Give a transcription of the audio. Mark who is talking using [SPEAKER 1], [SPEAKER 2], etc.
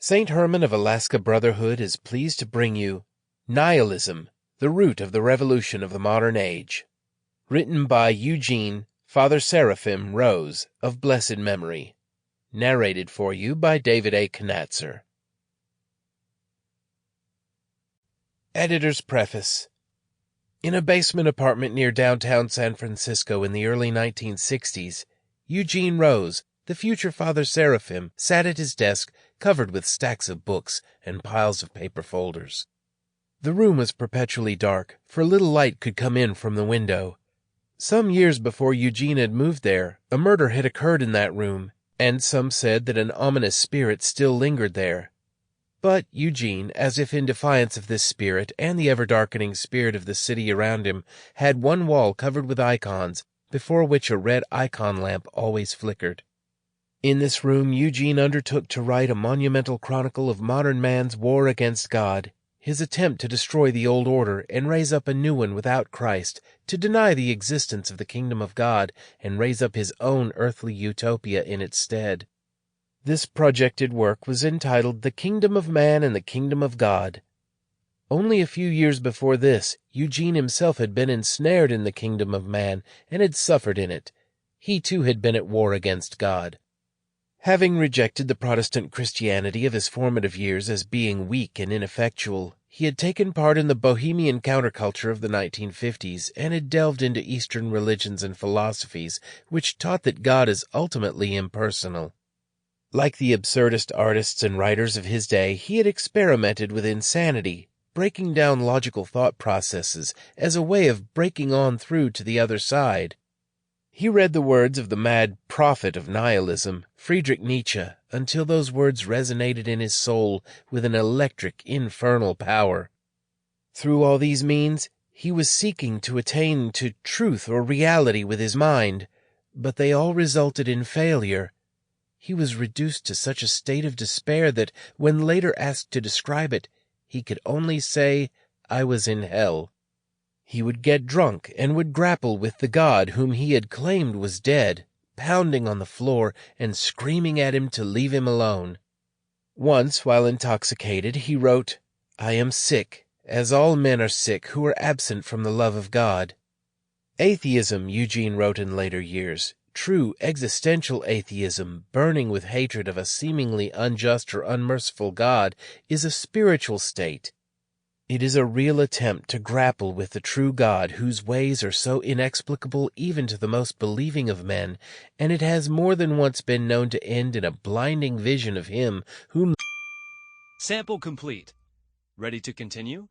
[SPEAKER 1] St. Herman of Alaska Brotherhood is pleased to bring you Nihilism, the Root of the Revolution of the Modern Age, written by Eugene Father Seraphim Rose of blessed memory, narrated for you by David A. Conatser. Editor's Preface. In a basement apartment near downtown San Francisco in the early 1960s, Eugene Rose, the future Father Seraphim, sat at his desk covered with stacks of books and piles of paper folders. The room was perpetually dark, for little light could come in from the window. Some years before Eugene had moved there, a murder had occurred in that room, and some said that an ominous spirit still lingered there. But Eugene, as if in defiance of this spirit and the ever-darkening spirit of the city around him, had one wall covered with icons, before which a red icon lamp always flickered. In this room Eugene undertook to write a monumental chronicle of modern man's war against God, his attempt to destroy the old order and raise up a new one without Christ, to deny the existence of the kingdom of God and raise up his own earthly utopia in its stead. This projected work was entitled The Kingdom of Man and the Kingdom of God. Only a few years before this, Eugene himself had been ensnared in the kingdom of man and had suffered in it. He too had been at war against God. Having rejected the Protestant Christianity of his formative years as being weak and ineffectual, he had taken part in the Bohemian counterculture of the 1950s and had delved into Eastern religions and philosophies which taught that God is ultimately impersonal. Like the absurdist artists and writers of his day, he had experimented with insanity, breaking down logical thought processes as a way of breaking on through to the other side. He read the words of the mad prophet of nihilism, Friedrich Nietszche, until those words resonated in his soul with an electric, infernal power. Through all these means, he was seeking to attain to truth or reality with his mind, but they all resulted in failure. He was reduced to such a state of despair that, when later asked to describe it, he could only say, "I was in hell." He would get drunk and would grapple with the God whom he had claimed was dead, pounding on the floor and screaming at him to leave him alone. Once, while intoxicated, he wrote, "I am sick, as all men are sick who are absent from the love of God." Atheism, Eugene wrote in later years, true existential atheism, burning with hatred of a seemingly unjust or unmerciful God, is a spiritual state. It is a real attempt to grapple with the true God whose ways are so inexplicable even to the most believing of men, and it has more than once been known to end in a blinding vision of him whom...
[SPEAKER 2] Sample complete. Ready to continue?